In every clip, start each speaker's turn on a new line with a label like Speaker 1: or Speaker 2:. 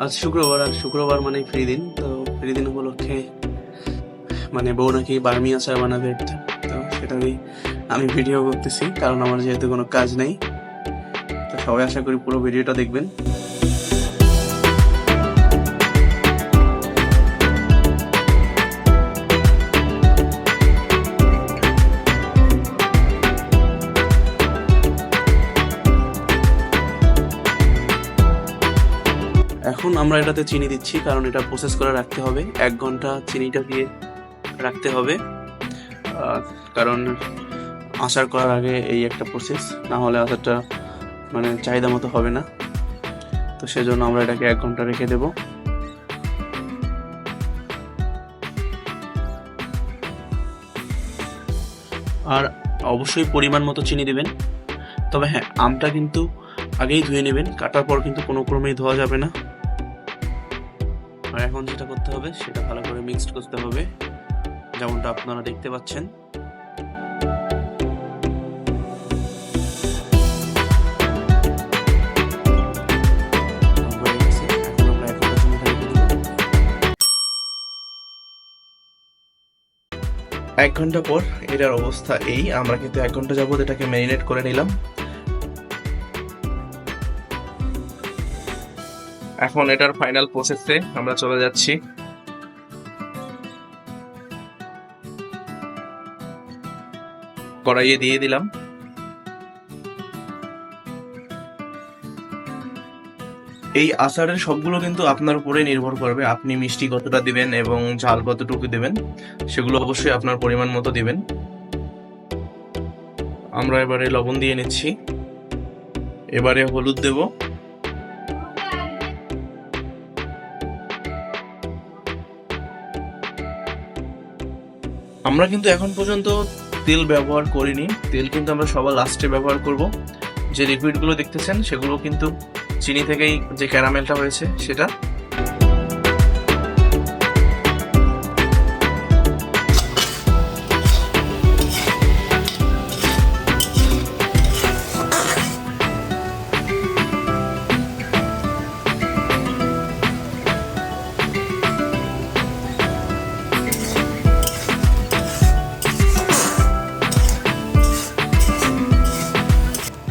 Speaker 1: আজ শুক্রবার, আর শুক্রবার মানে ফ্রি দিন। তো ফ্রি দিন উপলক্ষে মানে বউ নাকি বার্মি আচার বানাবে একটা, তো সেটারই আমি ভিডিও করতেছি, কারণ আমার যেহেতু কোনো কাজ নেই। তো সবাই আশা করি পুরো ভিডিওটা দেখবেন। এখন আমরা এটাতে চিনি দিচ্ছি, কারণ এটা প্রসেস করে রাখতে হবে। 1 ঘন্টা চিনিটা দিয়ে রাখতে হবে, কারণ আচার করার আগে এই একটা প্রসেস, না হলে আচারটা মানে চাহিদা মতো হবে না। তো সেজন্য আমরা এটাকে 1 ঘন্টা রেখে দেব। আর অবশ্যই পরিমাণ মতো চিনি দিবেন। তবে হ্যাঁ, আমটা কিন্তু আগেই ধুয়ে নেবেন, কাটার পর কিন্তু কোনো ক্রমেই ধোয়া যাবে না। আর এখন যেটা করতে হবে সেটা ভালো করে মিক্সড করতে হবে, যেমনটা আপনারা দেখতে পাচ্ছেন। হয়ে গেছে, এখন আমরা 1 ঘন্টার জন্য এটা রেখে দেব। 1 ঘন্টা পর এটার অবস্থা এই, আমরা কিন্তু 1 ঘন্টা যাবত এটাকে ম্যারিনেট করে নিলাম। এখন এটার ফাইনাল প্রসেসে আমরা চলে যাচ্ছি। কড়াইয়ে দিয়ে দিলাম। এই আচারের সবগুলো কিন্তু আপনার উপরে নির্ভর করবে, আপনি মিষ্টি কতটা দিবেন এবং ঝাল কতটুকু দিবেন, সেগুলো অবশ্যই আপনার পরিমাণ মতো দিবেন। আমরা এবারে লবণ দিয়ে নিচ্ছি, এবারে হলুদ দেব, আমরা কিন্তু এখন পর্যন্ত তেল ব্যবহার করিনি। তেল কিন্তু আমরা সবার লাস্টে ব্যবহার করব। যে লিকুইডগুলো দেখতেছেন সেগুলো কিন্তু চিনি থেকেই যে ক্যারামেলটা হয়েছে সেটা।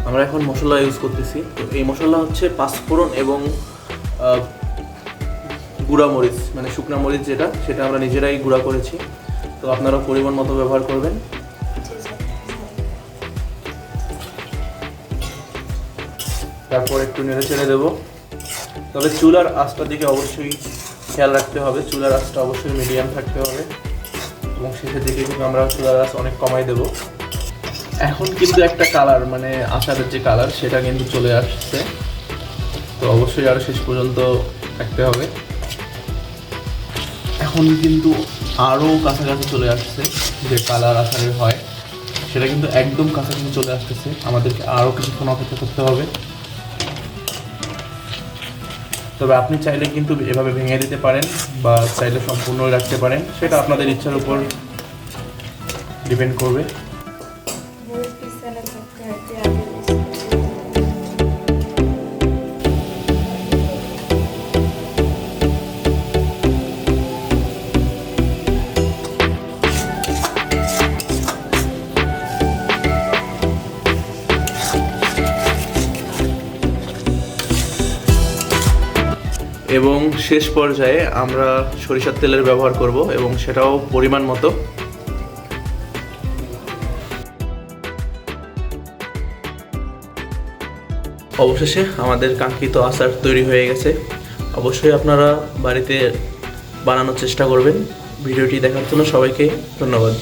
Speaker 1: আমরা এখন মশলা ইউজ করতেছি। তো এই মশলা হচ্ছে পাঁচফোড়ন এবং গুঁড়া মরিচ, মানে শুকনা মরিচ যেটা, সেটা আমরা নিজেরাই গুঁড়া করেছি। তো আপনারা পরিমাণ মতো ব্যবহার করবেন। তারপর একটু নেড়ে ছেড়ে দেবো। তবে চুলার আঁচটার দিকে অবশ্যই খেয়াল রাখতে হবে, চুলার আঁচটা অবশ্যই মিডিয়াম থাকতে হবে, এবং শেষের দিকে কিন্তু আমরা চুলার আঁচ অনেক কমাই দেবো। এখন কিন্তু একটা কালার, মানে আচারের যে কালার সেটা কিন্তু চলে আসছে। তো অবশ্যই আরও শেষ পর্যন্ত থাকতে হবে। এখন কিন্তু আরও কাছাকাছি চলে আসছে, যে কালার আচারের হয় সেটা কিন্তু একদম কাছাকাছি চলে আসতেছে। আমাদেরকে আরও কিছুক্ষণ অপেক্ষা করতে হবে। তবে আপনি চাইলে কিন্তু এভাবে ভেঙে দিতে পারেন, বা চাইলে সম্পূর্ণ রাখতে পারেন, সেটা আপনাদের ইচ্ছার উপর ডিপেন্ড করবে। এবং শেষ পর্যায়ে আমরা সরিষার তেলের ব্যবহার করব, এবং সেটাও পরিমাণ মতো। অবশেষে আমাদের কাঙ্ক্ষিত আচার তৈরি হয়ে গেছে। অবশ্যই আপনারা বাড়িতে বানানোর চেষ্টা করবেন। ভিডিওটি দেখার জন্য সবাইকে ধন্যবাদ।